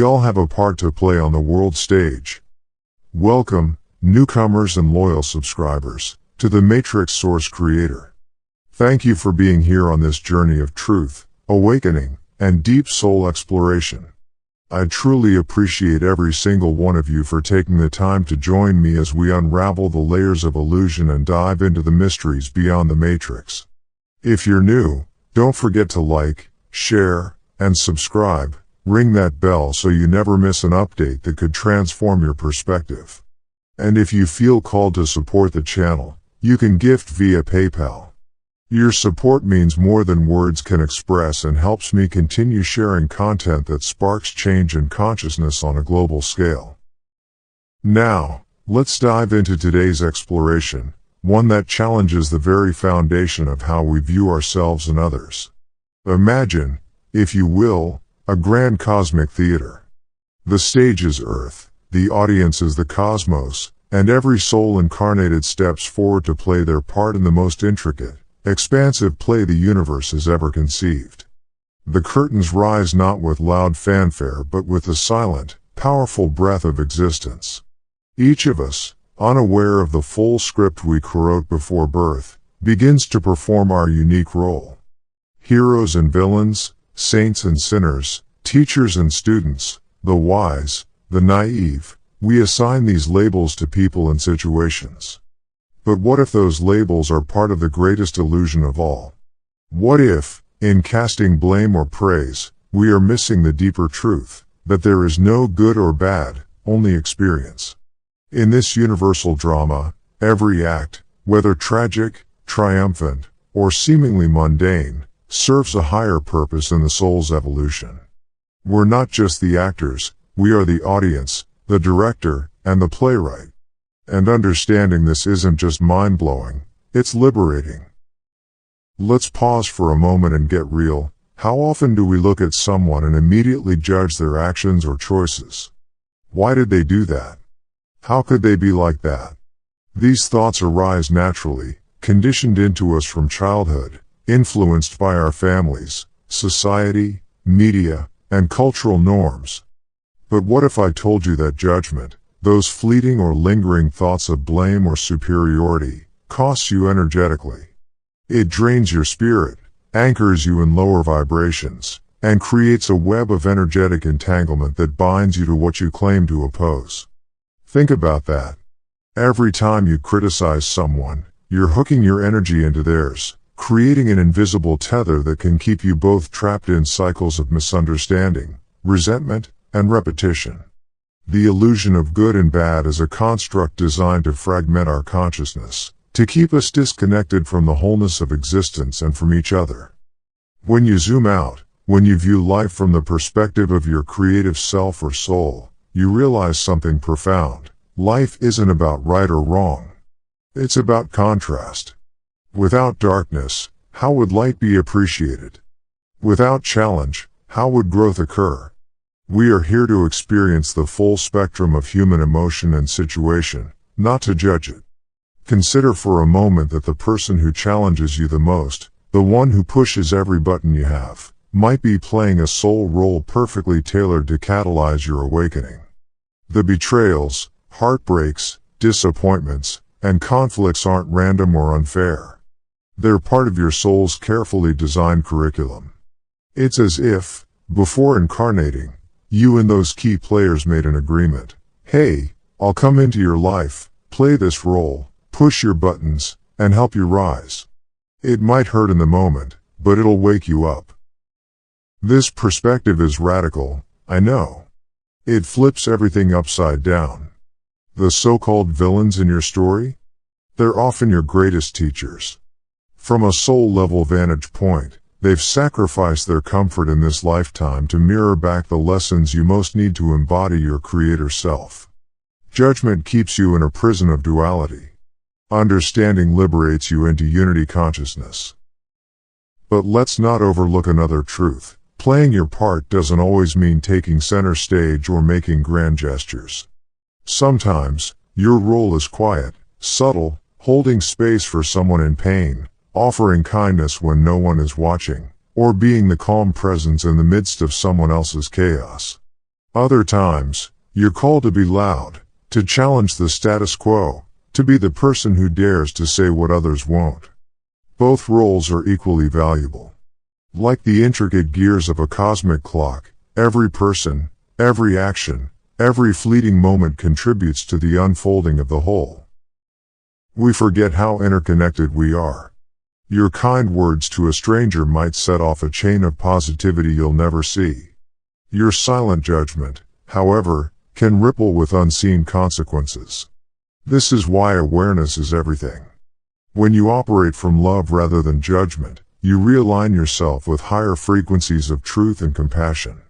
We all have a part to play on the world stage. Welcome, newcomers and loyal subscribers, to the Matrix Source Creator. Thank you for being here on this journey of truth, awakening, and deep soul exploration. I truly appreciate every single one of you for taking the time to join me as we unravel the layers of illusion and dive into the mysteries beyond the Matrix. If you're new, don't forget to like, share, and subscribe. Ring that bell so you never miss an update that could transform your perspective. And if you feel called to support the channel, you can gift via PayPal. Your support means more than words can express and helps me continue sharing content that sparks change in consciousness on a global scale. Now, let's dive into today's exploration, one that challenges the very foundation of how we view ourselves and others. Imagine, if you will, a grand cosmic theater. The stage is Earth, the audience is the cosmos, and every soul incarnated steps forward to play their part in the most intricate, expansive play the universe has ever conceived. The curtains rise not with loud fanfare but with the silent, powerful breath of existence. Each of us, unaware of the full script we co-wrote before birth, begins to perform our unique role. Heroes and villains, saints and sinners, teachers and students, the wise, the naive, we assign these labels to people and situations. But what if those labels are part of the greatest illusion of all? What if, in casting blame or praise, we are missing the deeper truth, that there is no good or bad, only experience? In this universal drama, every act, whether tragic, triumphant, or seemingly mundane, serves a higher purpose in the soul's evolution. We're not just the actors, we are the audience, the director, and the playwright. And understanding this isn't just mind-blowing, it's liberating. Let's pause for a moment and get real. How often do we look at someone and immediately judge their actions or choices? Why did they do that? How could they be like that? These thoughts arise naturally, conditioned into us from childhood, influenced by our families, society, media, and cultural norms. But what if I told you that judgment, those fleeting or lingering thoughts of blame or superiority, costs you energetically? It drains your spirit, anchors you in lower vibrations, and creates a web of energetic entanglement that binds you to what you claim to oppose. Think about that. Every time you criticize someone, you're hooking your energy into theirs, creating an invisible tether that can keep you both trapped in cycles of misunderstanding, resentment, and repetition. The illusion of good and bad is a construct designed to fragment our consciousness, to keep us disconnected from the wholeness of existence and from each other. When you zoom out, when you view life from the perspective of your creative self or soul, you realize something profound. Life isn't about right or wrong. It's about contrast. Without darkness, how would light be appreciated? Without challenge, how would growth occur? We are here to experience the full spectrum of human emotion and situation, not to judge it. Consider for a moment that the person who challenges you the most, the one who pushes every button you have, might be playing a soul role perfectly tailored to catalyze your awakening. The betrayals, heartbreaks, disappointments, and conflicts aren't random or unfair. They're part of your soul's carefully designed curriculum. It's as if, before incarnating, you and those key players made an agreement. Hey, I'll come into your life, play this role, push your buttons, and help you rise. It might hurt in the moment, but it'll wake you up. This perspective is radical, I know. It flips everything upside down. The so-called villains in your story? They're often your greatest teachers. From a soul-level vantage point, they've sacrificed their comfort in this lifetime to mirror back the lessons you most need to embody your creator self. Judgment keeps you in a prison of duality. Understanding liberates you into unity consciousness. But let's not overlook another truth. Playing your part doesn't always mean taking center stage or making grand gestures. Sometimes, your role is quiet, subtle, holding space for someone in pain, offering kindness when no one is watching, or being the calm presence in the midst of someone else's chaos. Other times, you're called to be loud, to challenge the status quo, to be the person who dares to say what others won't. Both roles are equally valuable. Like the intricate gears of a cosmic clock, every person, every action, every fleeting moment contributes to the unfolding of the whole. We forget how interconnected we are. Your kind words to a stranger might set off a chain of positivity you'll never see. Your silent judgment, however, can ripple with unseen consequences. This is why awareness is everything. When you operate from love rather than judgment, you realign yourself with higher frequencies of truth and compassion.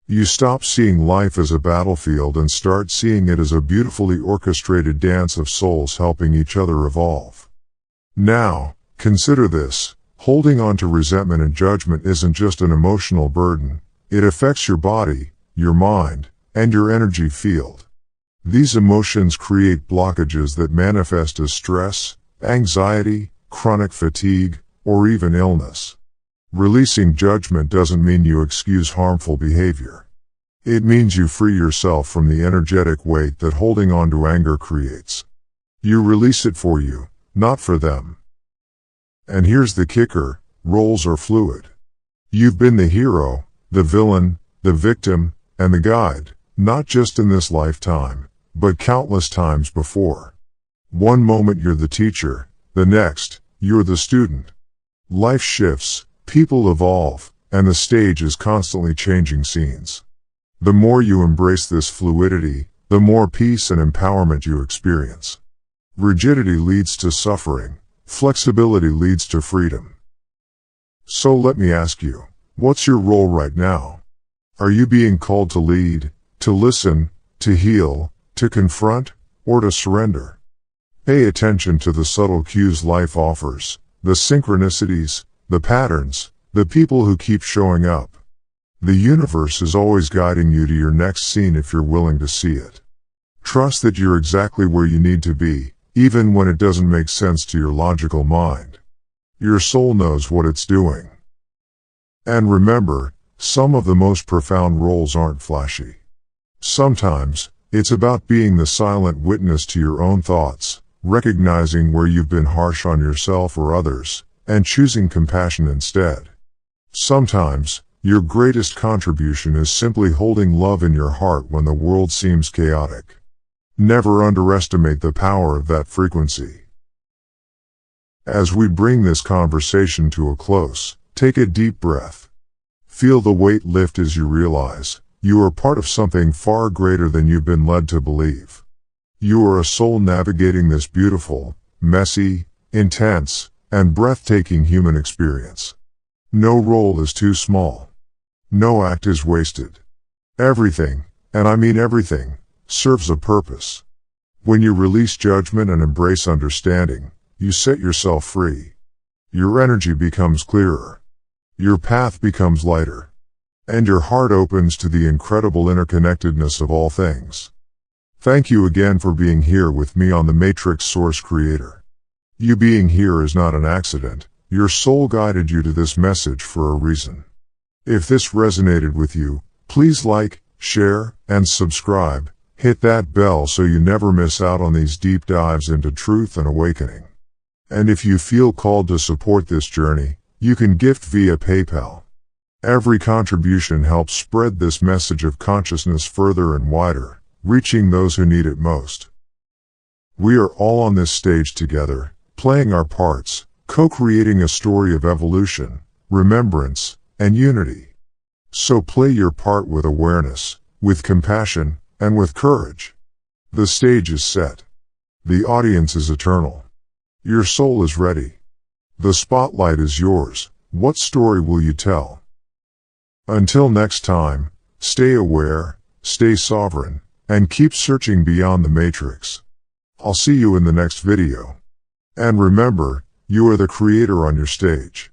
You stop seeing life as a battlefield and start seeing it as a beautifully orchestrated dance of souls helping each other evolve. Now, consider this: holding on to resentment and judgment isn't just an emotional burden, it affects your body, your mind, and your energy field. These emotions create blockages that manifest as stress, anxiety, chronic fatigue, or even illness. Releasing judgment doesn't mean you excuse harmful behavior. It means you free yourself from the energetic weight that holding on to anger creates. You release it for you, not for them. And here's the kicker: roles are fluid. You've been the hero, the villain, the victim, and the guide, not just in this lifetime, but countless times before. One moment you're the teacher, the next, you're the student. Life shifts, people evolve, and the stage is constantly changing scenes. The more you embrace this fluidity, the more peace and empowerment you experience. Rigidity leads to suffering, flexibility leads to freedom. So let me ask you, what's your role right now? Are you being called to lead, to listen, to heal, to confront, or to surrender? Pay attention to the subtle cues life offers, the synchronicities, the patterns, the people who keep showing up. The universe is always guiding you to your next scene if you're willing to see it. Trust that you're exactly where you need to be, even when it doesn't make sense to your logical mind. Your soul knows what it's doing. And remember, some of the most profound roles aren't flashy. Sometimes, it's about being the silent witness to your own thoughts, recognizing where you've been harsh on yourself or others, and choosing compassion instead. Sometimes, your greatest contribution is simply holding love in your heart when the world seems chaotic. Never underestimate the power of that frequency. As we bring this conversation to a close, take a deep breath. Feel the weight lift as you realize you are part of something far greater than you've been led to believe. You are a soul navigating this beautiful, messy, intense, and breathtaking human experience. No role is too small. No act is wasted. Everything, and I mean everything, serves a purpose. When you release judgment and embrace understanding, you set yourself free. Your energy becomes clearer. Your path becomes lighter. And your heart opens to the incredible interconnectedness of all things. Thank you again for being here with me on the Matrix Source Creator. You being here is not an accident. Your soul guided you to this message for a reason. If this resonated with you, please like, share, and subscribe. Hit that bell so you never miss out on these deep dives into truth and awakening. And if you feel called to support this journey, you can gift via PayPal. Every contribution helps spread this message of consciousness further and wider, reaching those who need it most. We are all on this stage together, playing our parts, co-creating a story of evolution, remembrance, and unity. So play your part with awareness, with compassion, and with courage. The stage is set. The audience is eternal. Your soul is ready. The spotlight is yours. What story will you tell? Until next time, stay aware, stay sovereign, and keep searching beyond the matrix. I'll see you in the next video. And remember, you are the creator on your stage.